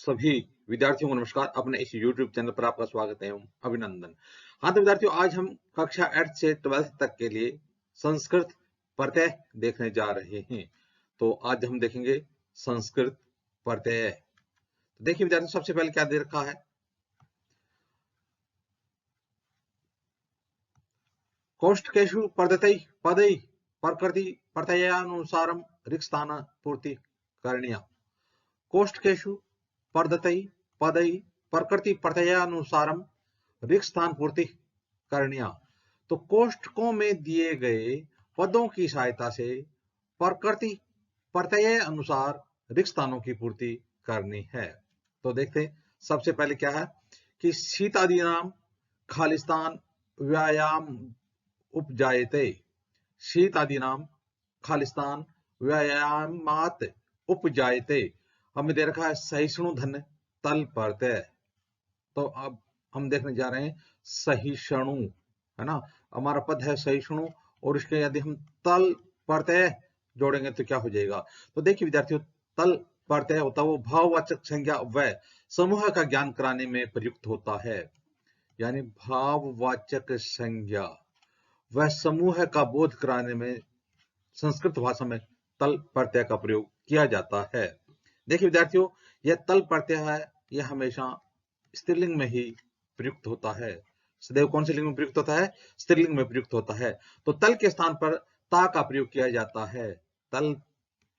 सभी विद्यार्थियों को नमस्कार। अपने इस YouTube चैनल पर आपका स्वागत है एवं अभिनंदन। हाँ तो विद्यार्थियों, आज हम कक्षा 8 से 12 तक के लिए संस्कृत प्रत्यय देखने जा रहे हैं। तो आज हम देखेंगे संस्कृत प्रत्यय। तो देखिए विद्यार्थियों, सबसे पहले क्या दे रखा है, कोष्ठकेषु पद्धति पदई प्रकृति प्रत्ययानुसारम रिक्स्थान पूर्ति करणीय। कोष्ठकेषु पद्धति पदई प्रकृति प्रत्ययानुसारम रिक्त स्थान पूर्ति करणीय। तो कोष्ठकों में दिए गए पदों की सहायता से प्रकृति प्रत्यय अनुसार रिक्त स्थानों की पूर्ति करनी है। तो देखते सबसे पहले क्या है कि शीतादि नाम खालिस्तान व्यायाम उपजायते। शीतादि नाम खालिस्तान व्यायामात उपजायते। हमें दे रखा है सहिष्णु धन तल प्रत्यय। तो अब हम देखने जा रहे हैं सहिष्णु, है ना। हमारा पद है सहिष्णु और इसके यदि हम तल प्रत्यय जोड़ेंगे तो क्या हो जाएगा। तो देखिए विद्यार्थियों, तल प्रत्यय होता है वो भाववाचक संज्ञा व समूह का ज्ञान कराने में प्रयुक्त होता है। यानी भाववाचक संज्ञा व समूह का बोध कराने में संस्कृत भाषा में तल प्रत्यय का प्रयोग किया जाता है। देखिए विद्यार्थियों, यह तल प्रत्यय है, यह हमेशा स्त्रीलिंग में ही प्रयुक्त होता है। सदैव कौन से लिंग में प्रयुक्त होता है? स्त्रीलिंग में प्रयुक्त होता है। तो तल के स्थान पर ता का प्रयोग किया जाता है। तल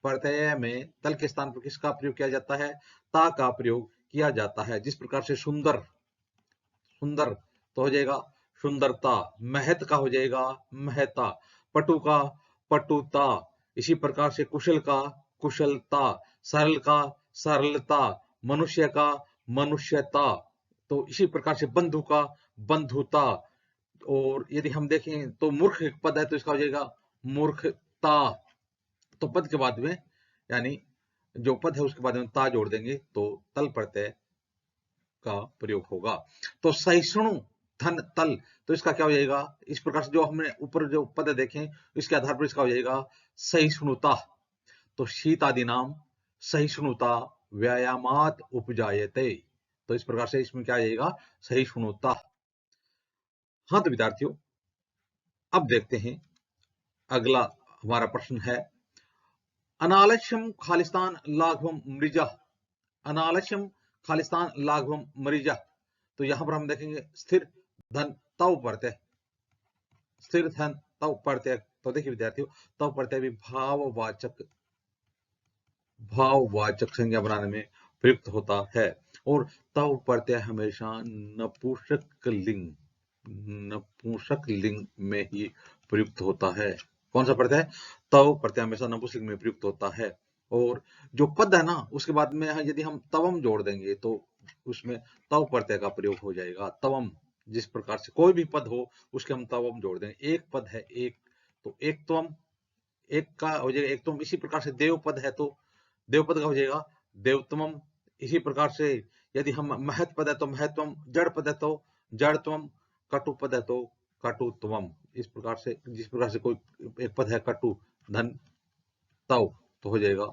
प्रत्यय में तल के स्थान पर किसका प्रयोग किया जाता है? ता का प्रयोग किया जाता है। जिस प्रकार से सुंदर, सुंदर तो हो जाएगा सुंदरता, महत का हो जाएगा महता, पटु का पटुता, इसी प्रकार से कुशल का कुशलता, सरल का सरलता, मनुष्य का मनुष्यता, तो इसी प्रकार से बंधु का बंधुता। और यदि हम देखें तो मूर्ख पद है तो इसका हो जाएगा मूर्खता। तो पद के बाद में, यानी जो पद है उसके बाद में ता जोड़ देंगे तो तल प्रत्यय का प्रयोग होगा। तो सहिष्णु धन तल, तो इसका क्या हो जाएगा, इस प्रकार से जो हमने ऊपर जो पद देखें इसके आधार पर इसका हो जाएगा सहिष्णुता। तो शीत आदि नाम सहिष्णुता व्यायामात उपजायते। तो इस प्रकार से इसमें क्या आ जाएगा, सहिष्णुता। हाँ तो विद्यार्थियों, अब देखते हैं अगला हमारा प्रश्न है, अनालस्यम खालिस्तान लाघवम मृजा। अनालस्यम खालिस्तान लाघवम मृजा। तो यहां पर हम देखेंगे स्थिर धन तव प्रत्यय, स्थिर धन तव प्रत्यय। तो देखिए विद्यार्थियों, तव प्रत्यय भी भाववाचक संज्ञा बनाने में प्रयुक्त होता है। और तव प्रत्यय हमेशा नपुंसक लिंग में ही प्रयुक्त होता है। कौन सा प्रत्यय? तव प्रत्यय हमेशा नपुंसक लिंग में प्रयुक्त होता है। और जो पद है ना उसके बाद में यदि हम तवम जोड़ देंगे तो उसमें तव प्रत्यय का प्रयोग हो जाएगा। तवम, जिस प्रकार से कोई भी पद हो उसके हम तवम जोड़ देंगे। एक पद है एक, तो एक तवम, एक का हो जाएगा एक तुम। इसी प्रकार से देव पद है तो देवपद का हो जाएगा देवतमम। इसी प्रकार से यदि हम महत पद है तो महत्वम, जड़ पद है तो जड़त्वम, कटु पद है तो कटुत्वम। इस प्रकार से जिस प्रकार से कोई एक पद है कटु धन तव तो हो जाएगा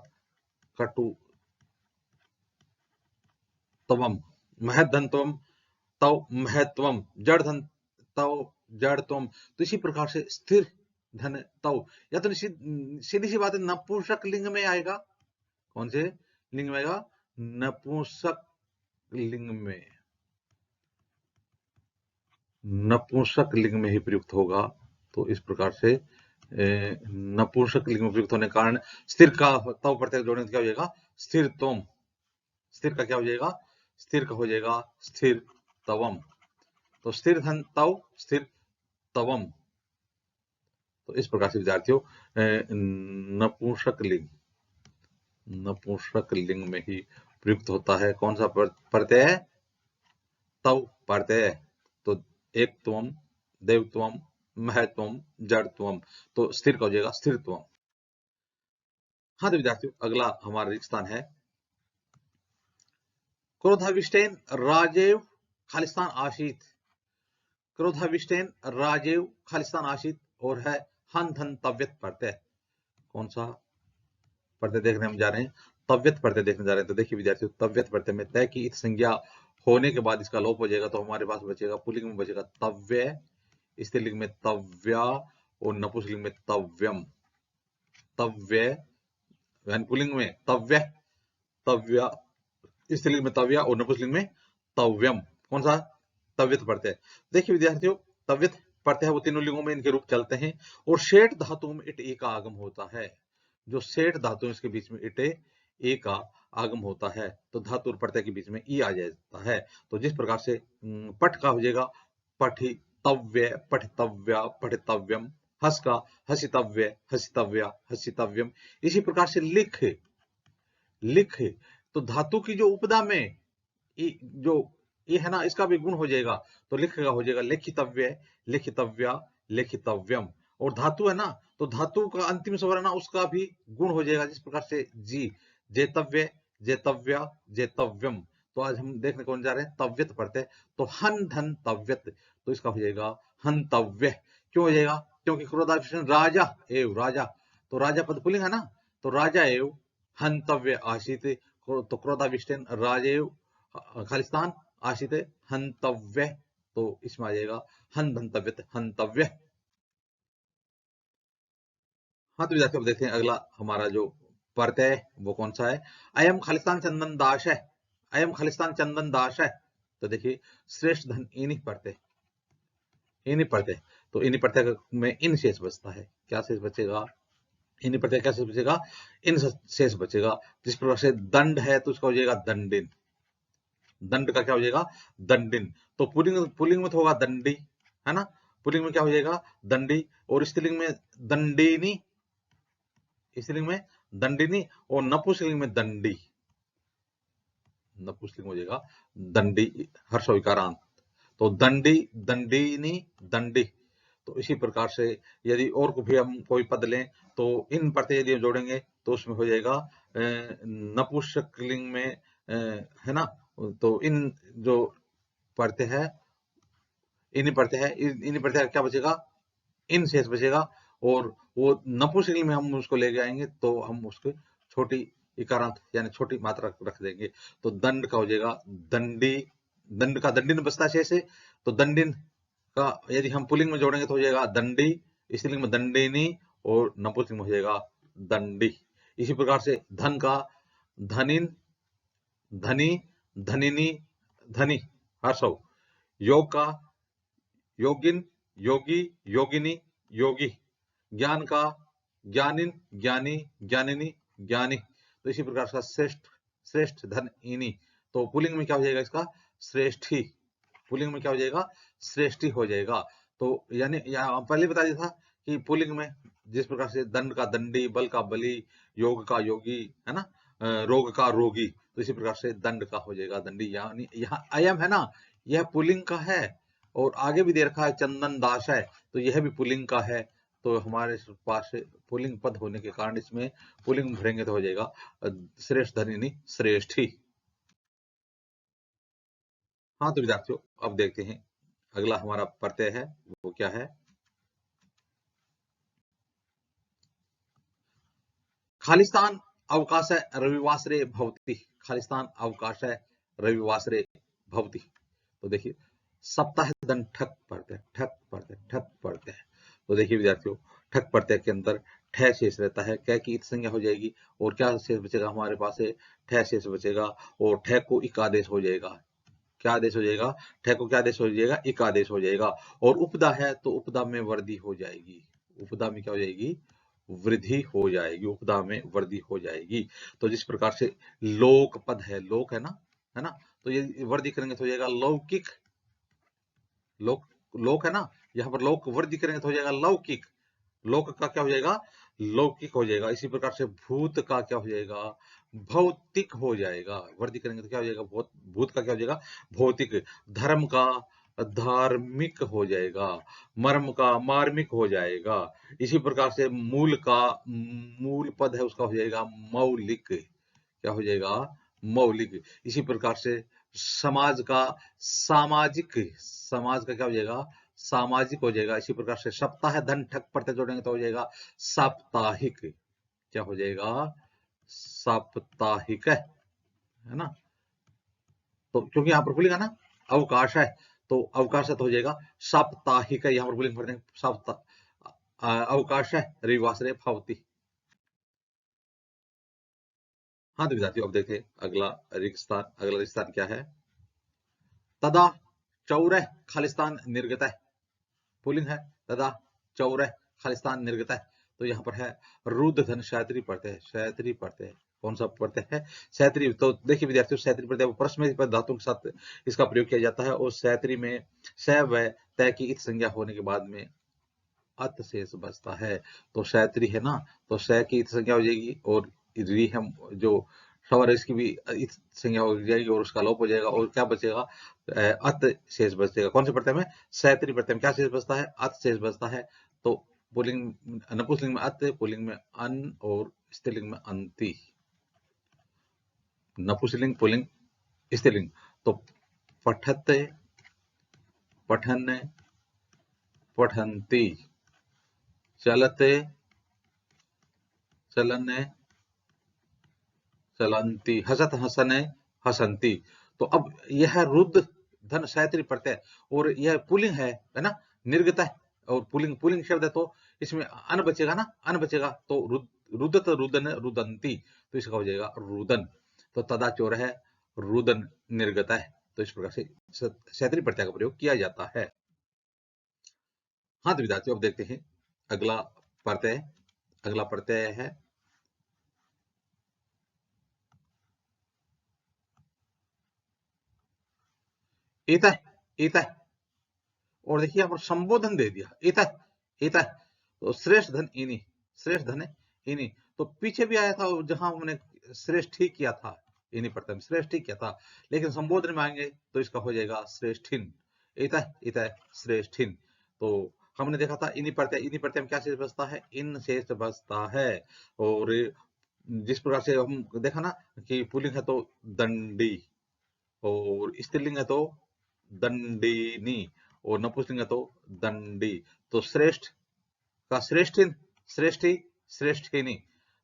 कटु तवम, महत धन तवम तव महत्वम, जड़ धन तव जड़त्वम। तो इसी प्रकार से स्थिर धन तव, या तो सीधी सी बात है नपुंसक लिंग में आएगा। कौन से लिंग में आएगा? नपुंसक लिंग में, नपुंसक लिंग में ही प्रयुक्त होगा। तो इस प्रकार से नपुंसक लिंग में प्रयुक्त होने के कारण स्थिर का तव प्रत्यय जोड़ने से क्या हो जाएगा, स्थिर तवम। स्थिर का क्या हो जाएगा, स्थिर का हो जाएगा स्थिर तवम। तो स्थिर धन तव स्थिर तवम। तो इस प्रकार से विद्यार्थियों, नपुंसक लिंग में ही प्रयुक्त होता है। कौन सा प्रत्यय? तव प्रत्यय। तो एक त्वम, देवत्वम, महत्वम, जड़त्वम। तो स्थिर का हो जाएगा स्थिरत्वम। हाँ तो विद्यार्थियों, अगला हमारा स्थान है, क्रोधाविष्टेन राजेव खालिस्तान आशीत। क्रोधाविष्टेन राजेव खालिस्तान आशीत और है हन धन तव्यत प्रत्यय। कौन सा प्रत्यय देखने हम जा रहे हैं? तव्यत प्रत्यय देखने जा रहे हैं। तो देखिए विद्यार्थियों, तव्यत प्रत्यय में तय की इत संज्ञा होने के बाद इसका लोप हो जाएगा, तो हमारे पास बचेगा पुल्लिंग में बचेगा तव्य, स्त्रीलिंग में तव्या और नपुंसकलिंग में तव्यम। तव्य यानी पुल्लिंग में तव्य, तव्या, स्त्रीलिंग में तव्या और नपुंसकलिंग में तव्यम। कौन सा? तव्यत प्रत्यय। देखिए विद्यार्थियों, तव्यत प्रत्यय है वो तीनों लिंगों में इनके रूप चलते हैं और शेठ धातुओं में इट ए का आगम होता है। जो शेठ धातु है इसके बीच में इट ए का आगम होता है, तो धातु और प्रत्यय के बीच में ई आ जाता है। तो जिस प्रकार से पठ का हो जाएगा पठितव्य, पठितव्या, पठितव्यम। हस का हसितव्य, हसितव्या, हसितव्यम। इसी प्रकार से लिख, लिख तो धातु की जो उपदा में जो ये है ना, इसका भी गुण हो जाएगा, तो लिख का हो जाएगा लिखितव्य, लिखितव्या, लिखितव्यम। और धातु है ना, तो धातु का अंतिम स्वर है ना, उसका भी गुण हो जाएगा, जिस प्रकार से जी, जेतव्य, जेतव्या, जेतव्यम। तो आज हम देखने कौन जा रहे हैं, तव्यत प्रत्यय। तो हन धन तव्यत, तो इसका हो जाएगा हंतव्य। क्यों हो जाएगा? क्योंकि क्रोधाभिषण राजा एव, राजा तो राजा पद पुल्लिंग है ना, तो राजा एव हंतव्य आशित, तो क्रोधाभिषण राजेव खालिस्तान आशित हंतव्य, तो इसमें आ जाएगा हन धंतव्य, हंतव्य। हाँ तो विद्यार्थी अब देखते हैं अगला हमारा जो प्रत्यय वो कौन सा है। अयम खालिस्तान चंदन दास है, अयम खालिस्तान चंदन दास है। तो देखिए श्रेष्ठ धन इन्हीं प्रत्यय, इन्हीं प्रत्यय, तो इन्हीं प्रत्यय में इन शेष बचता है। क्या शेष बचेगा? इन्हीं प्रत्यय क्या शेष बचेगा? इन शेष बचेगा। जिस प्रकार से दंड है तो उसका हो जाएगा दंडिन, दंड का क्या हो जाएगा? दंडिन। तो पुल्लिंग, पुल्लिंग में तो होगा दंडी, है ना, पुल्लिंग में क्या हो जाएगा? दंडी। और स्त्रीलिंग में दंडिनी, स्त्रीलिंग में दंडिनी और नपुंसकलिंग में दंडी, नपुंसकलिंग हो जाएगा दंडी, हर्ष विकारांत। तो दंडी, दंडिनी, दंडी। तो इसी प्रकार से यदि और को भी हम कोई पद लें तो इन प्रत्यय यदि जोड़ेंगे तो उसमें हो जाएगा नपुंसकलिंग में है ना, तो इन जो प्रत्यय है, इन्हीं प्रत्यय है, इन्हीं प्रत्यय क्या बचेगा? इन शेष बचेगा। और वो नपुंसकलिंग में हम उसको लेके आएंगे तो हम उसको छोटी इकारांत यानी छोटी मात्रा रख देंगे। तो दंड का हो जाएगा दंडी, दंड का दंडिन बचता है शेष है, तो दंडिन का यदि हम पुल्लिंग में जोड़ेंगे तो हो जाएगा दंडी, स्त्रीलिंग में दंडिनी और नपुंसकलिंग में हो जाएगा दंडी। इसी प्रकार से धन का धनिन, धनी, धनिनी, धनी, हर्षव। योग का योगिन, योगी, योगिनी, योगी। ज्ञान का ज्ञानिन, ज्ञानी, ज्ञानिनी, ज्ञानी। तो इसी प्रकार का श्रेष्ठ, श्रेष्ठ धन इनी। तो पुल्लिंग में क्या हो जाएगा इसका? श्रेष्ठी। पुल्लिंग में क्या हो जाएगा? श्रेष्ठी हो जाएगा। तो यानी यहाँ पहले बता दिया था कि पुल्लिंग में जिस प्रकार से दंड का दंडी, बल का बली, योग का योगी, है ना, रोग का रोगी, तो इसी प्रकार से दंड का हो जाएगा दंडी। यानी यहाँ अयम है ना, यह पुल्लिंग का है और आगे भी दे रखा है चंदन दास है, तो यह भी पुल्लिंग का है। तो हमारे पास पुल्लिंग पद होने के कारण इसमें पुल्लिंग भरेंगे तो हो जाएगा श्रेष्ठ धनिनी, श्रेष्ठी। हाँ तो विद्यार्थियों अब देखते हैं अगला हमारा प्रत्यय है वो क्या है। खालिस्तान अवकाश रविवासरे भवती, खालिस्तान अवकाश रविवासरे भवती। तो देखिए सप्ताह दन ठक प्रत्यय, ठक प्रत्यय, ठक प्रत्यय। तो देखिए विद्यार्थियों, ठक प्रत्यय के अंदर ठह शेष रहता है, कै की इत संज्ञा हो जाएगी और क्या शेष बचेगा हमारे पास है? ठह शेष बचेगा और ठह को इक आदेश हो जाएगा। क्या आदेश हो जाएगा? ठह को क्या आदेश हो जाएगा? इक आदेश हो जाएगा। और उपदा है तो उपदा में वृद्धि हो जाएगी, उपदा में क्या हो जाएगी? वृद्धि हो जाएगी, उपदा में वृद्धि हो जाएगी। तो जिस प्रकार से लोक पद है, लोक है ना, है ना, तो ये वृद्धि करेंगे तो हो जाएगा लौकिक, लोक, लोक है ना, यहाँ पर लोक वृद्धि करेंगे तो हो जाएगा लौकिक, लोक का क्या हो जाएगा? लौकिक हो जाएगा। इसी प्रकार से भूत का क्या हो जाएगा? भौतिक हो जाएगा। वृद्धि करेंगे तो क्या हो जाएगा? भूत का क्या हो जाएगा? भौतिक। धर्म का धार्मिक हो जाएगा, मर्म का मार्मिक हो जाएगा। इसी प्रकार से मूल का, मूल पद है उसका हो जाएगा मौलिक, क्या हो जाएगा? मौलिक। इसी प्रकार से समाज का सामाजिक, समाज का क्या हो जाएगा? सामाजिक हो जाएगा। इसी प्रकार से सप्ताह धन ठक प्रत्यय जोड़ेंगे तो हो जाएगा साप्ताहिक, क्या हो जाएगा? साप्ताहिक है ना। तो क्योंकि यहाँ पर पुल्लिंग है ना, अवकाश है, तो अवकाश तो हो जाएगा साप्ताहिक है, यहाँ पर पुल्लिंग पढ़ते हैं अवकाश है रविवासरे भवति। हाँ तो विद्यार्थियों अब देखिए अगला रिक्तस्थान क्या है। तदा चौरः खालिस्तान निर्गतः, पुल्लिंग है, तदा चौरः खालिस्तान निर्गतः। तो यहाँ पर है रुद्ध धन शैत्री पढ़ते हैं, शैत्री पढ़ते हैं, कौन सा पढ़ते हैं, शैत्री। तो देखिए विद्यार्थियों शैत्री पढ़ते हैं, प्रश्न पद धातुओं के साथ इसका प्रयोग किया जाता है, और शैत्री में स व तय की इत संज्ञा होने के बाद में अत शेष बचता है। तो शैत्री है ना, तो स की इत संज्ञा हो जाएगी, और री हम जो स्वर इसकी भी इत संज्ञा हो जाएगी, और उसका लोप हो जाएगा, और क्या बचेगा, अत शेष बचेगा। कौन से पढ़ते हैं, शैत्री पढ़ते हैं, क्या शेष बचता है, अत शेष बचता है। तो पुल्लिंग नपुंसकलिंग में अत, पुल्लिंग में अन, और स्त्रीलिंग में अंति। नपुंसकलिंग, पुल्लिंग, स्त्रीलिंग। तो पठते, पठन, पठन्ति, चलते, चलन, चलंती, हसत, हसने, हसंती। तो अब यह रुद्ध धन शैत्री प्रत्यय, और यह पुल्लिंग है ना, निर्गत है, और पुल्लिंग पुल्लिंग शब्द है, तो इसमें अन बचेगा ना, अन बचेगा, तो रुद्ध तो रुदन, रुदंती, तो इसका हो जाएगा रुदन। तो तदा चोर है, रुदन निर्गत है। तो इस प्रकार से शैत्री प्रत्यय का प्रयोग किया जाता है। हाँ तो विद्यार्थियों अब देखते हैं अगला प्रत्यय। अगला प्रत्यय है इतः, इतः। और देखिए यहाँ पर संबोधन दे दिया, इतः, इतः। तो श्रेष्ठ धन इनी, श्रेष्ठ धन इनी। तो पीछे भी आया था जहां हमने श्रेष्ठ ही किया था, इनी प्रथम श्रेष्ठ ही किया था, लेकिन संबोधन में आएंगे तो इसका हो जाएगा श्रेष्ठिन, इतः, इतः श्रेष्ठिन। तो हमने देखा था इनी प्रत्यय में क्या शेष बचता है, इन शेष बचता है। और जिस प्रकार से हम देखा ना कि पुल्लिंग है तो दंडी, और स्त्रीलिंग है तो दंडिनी, और नपुंसकलिंग है तो दंडी। तो श्रेष्ठ का श्रेष्ठिन, श्रेष्ठी, श्रेष्ठिनी।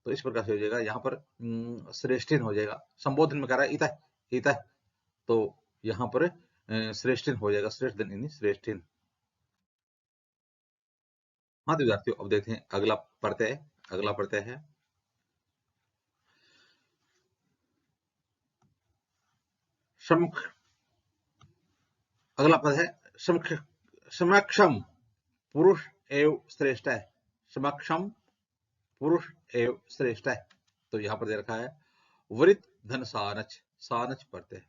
तो इस प्रकार से हो जाएगा, यहाँ पर श्रेष्ठिन हो जाएगा। संबोधन में कह रहा है इतः, इतः, तो यहाँ पर श्रेष्ठिन हो जाएगा, श्रेष्ठ धन श्रेष्ठिन। हाँ तो विद्यार्थियों अब देखते हैं अगला प्रत्यय। अगला प्रत्यय है समक्ष। अगला पद है समक्षम पुरुष एव श्रेष्ठ है, समक्षम पुरुष एव श्रेष्ठ है। तो यहां पर दे रखा है वृत धन सानच, सानच प्रत्यय,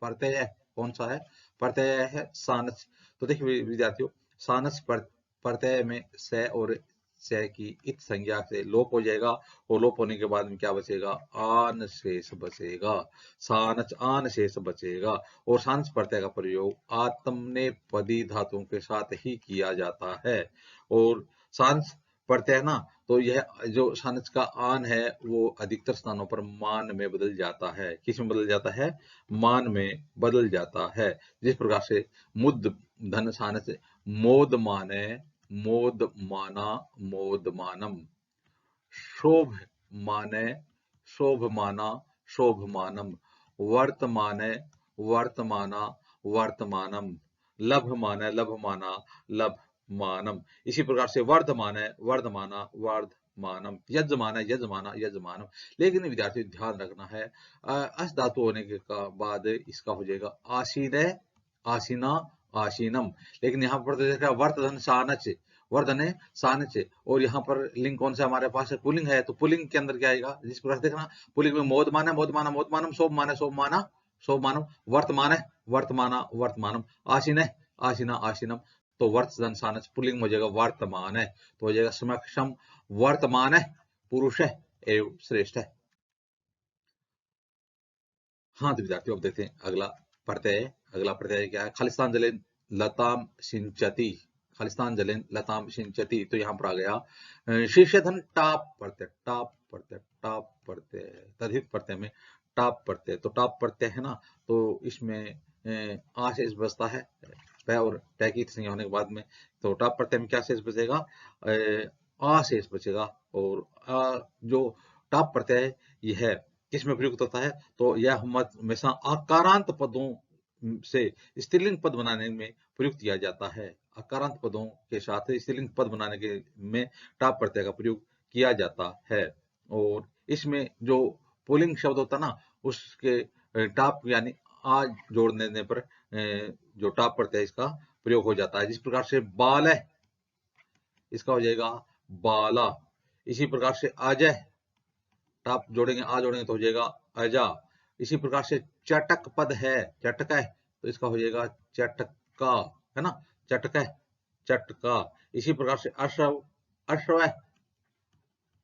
प्रत्यय कौन सा है, प्रत्यय है सानच। तो देखिए विद्यार्थियों सानच प्रत्यय में स और स की इत संज्ञा से लोप हो जाएगा, और लोप होने के बाद में क्या बचेगा, आन शेष बचेगा, सानच आन शेष बचेगा। और सानच प्रत्यय का प्रयोग आत्मनेपदी धातुओं के साथ ही किया जाता है। और सानच प्रत्यय ना, तो यह जो सानच का आन है वो अधिकतर स्थानों पर मान में बदल जाता है। किस में बदल जाता है, मान में बदल जाता है। जिस प्रकार से मुद धन सानच मोद माने, मोद माना, मोद मानम। शोभ माने, शोभ माना, शोभ मानम। वर्तमाने, वर्तमाना, वर्तमानम। लभ माने, लभ माना, लभ मानम। इसी प्रकार से वर्धमान है, वर्धमाना, वर्धमानम। यजमान है, यजमाना, यजमानम। लेकिन विद्यार्थी ध्यान रखना है अस धातु होने के बाद इसका हो जाएगा आसीन, आसीना, आसीनम। लेकिन यहाँ पर तो देखा वर्तधन सानच, वर्धन है सानच, और यहाँ पर लिंग कौन सा हमारे पास है, पुलिंग है, तो पुलिंग के अंदर क्या आएगा, जिस प्रकार देखना पुलिंग में मोदमान है, मोदमाना, मोदमानम। शोभ माने, शोभ माना, शोभ मानम। वर्तमान है, वर्तमाना, वर्तमानम। आसीन है, आसीना, आसीनम। तो वर्तधन सानच पुलिंग हो जाएगा वर्तमान है, तो हो जाएगा समक्षम वर्तमान है पुरुष है एवं श्रेष्ठ है। हाँ तो विद्यार्थियों अब देखते हैं अगला प्रत्यय। अगला प्रत्यय क्या है, खालिस्तान जलेन लताम सिंचती, खालिस्तान जलेन लताम सिंचती। तो यहाँ पर आ गया शीर्षधन टाप प्रत्यय, टाप प्रत्यय, टाप प्रत्यय, तद्धित प्रत्यय में टाप प्रत्यय। तो टाप प्रत्यय है ना, तो इसमें आ शेष बचता है, प और ट की संज्ञा होने के बाद में। तो टाप प्रत्यय में क्या शेष बचेगा, आ शेष बचेगा, और जो टाप प्रत्यय यह किस में प्रयुक्त होता है? तो यह हमेशा आकारांत पदों से स्त्रीलिंग पद बनाने में प्रयुक्त किया जाता है। आकारांत पदों के साथ स्त्रीलिंग पद बनाने के में टाप प्रत्यय का प्रयोग किया जाता है। और इसमें जो पुल्लिंग शब्द होता है ना, उसके टाप यानी आ जोड़ देने पर जो टाप प्रत्यय इसका प्रयोग हो जाता है। जिस प्रकार से बाल है, इसका हो जाएगा बाला। इसी प्रकार से अजय, टाप जोड़ेंगे, आ जोड़ेंगे तो हो जाएगा अजा। इसी प्रकार से चटक पद है, चटक है, तो इसका हो जाएगा चटका, है ना, चटक है, चटका। इसी प्रकार से अश्व, अश्व है,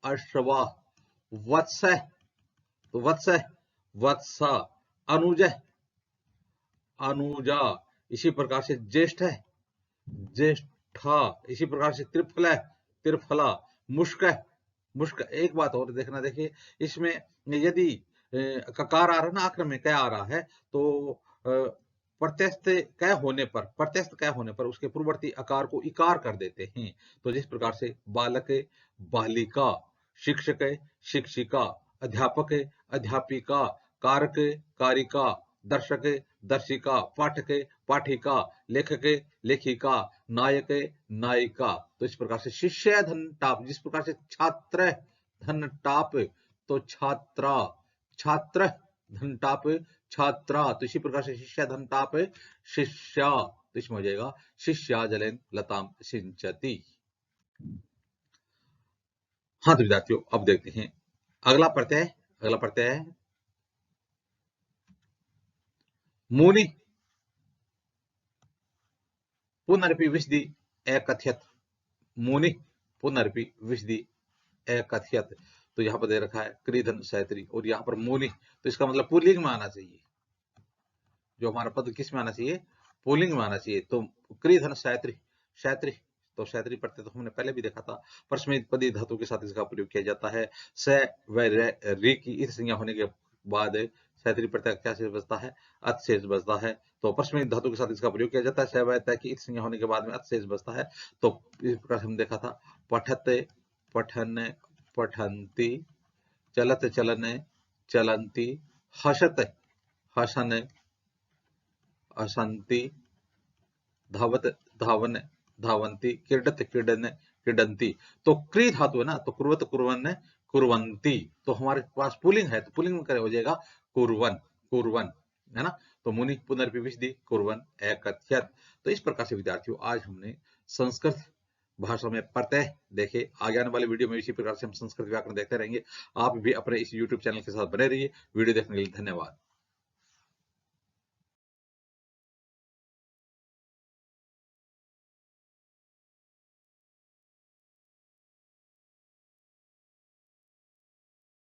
अश्वा। वत्स है, तो वत्स है, वत्सा। अनुज है, अनुजा। इसी प्रकार से ज्येष्ठ है, ज्येष्ठा। इसी प्रकार से त्रिफल है, त्रिफला। मुश्क है, मुश्क। एक बात और देखना, देखिए इसमें यदि ककार आ रहा है ना, आखिर में क्या आ रहा है, तो प्रत्यस्त क होने पर, प्रत्यस्त क होने पर उसके पूर्ववर्ती आकार को इकार कर देते हैं। तो जिस प्रकार से बालक, बालिका, शिक्षक, शिक्षिका, अध्यापक, अध्यापिका, कारक, कारिका, दर्शक, दर्शिका, पाठक, पाठिका, लेखक, लेखिका, नायक, नायिका। तो इस प्रकार से शिष्य धन टाप, जिस प्रकार से छात्र धन टाप, तो छात्रा, छात्र धन टाप, छात्रा। तो इसी प्रकार से शिष्य धन टाप, शिष्या। तो इसमें हो जाएगा शिष्या जलेन लताम सिंचती। हाँ तो विद्यार्थियों, अब देखते हैं अगला प्रत्यय। अगला प्रत्यय है मुनि, पुनरपि विशदि एकथ्यत। मुनि पुनरपि विशदि एकथ्यत। तो यहाँ पर दे रखा है क्रीधन सैत्री, और यहाँ पर मुनि, तो इसका मतलब पुल्लिंग में आना चाहिए। जो हमारा पद किस में आना चाहिए? पुल्लिंग में आना चाहिए। तो क्रीधन सैत्री, सैत्री, तो सैत्री प्रत्यय तो हमने पहले भी देखा था। परस्मैपदी पदी धातु के साथ इसका प्रयोग किया जाता है। स व रे की इत संज्ञा होने के बाद सैत्री प्रत्यय क्या शेष बचता है? अत शेष बचता है। तो परस्मैपदी धातु के साथ इसका प्रयोग किया जाता है। स व त की इत संज्ञा होने के बाद में अत शेष बचता है। तो इस प्रकार हम देखा था, पठते, पठन, पठंती, चलत, चलन, चलंती, हसत, हसन, हसंती, धावत, धावन, धावंती, क्रीडत, क्रीडन, क्रीडंती। तो क्री धातु है ना, तो कुर्वत, कुर्वन, कुर्वंती। तो हमारे पास पुलिंग है, तो पुलिंग में हो जाएगा कुर्वन, कुर्वन, है ना। तो मुनि पुनर्विविशदि कुर्वन एकथ्यत। तो इस प्रकार से विद्यार्थियों, आज हमने संस्कृत भाषा में प्रत्यय देखे। आगे आने वाले वीडियो में इसी प्रकार से हम संस्कृत व्याकरण देखते रहेंगे। आप भी अपने इस YouTube चैनल के साथ बने रहिए। वीडियो देखने के लिए धन्यवाद।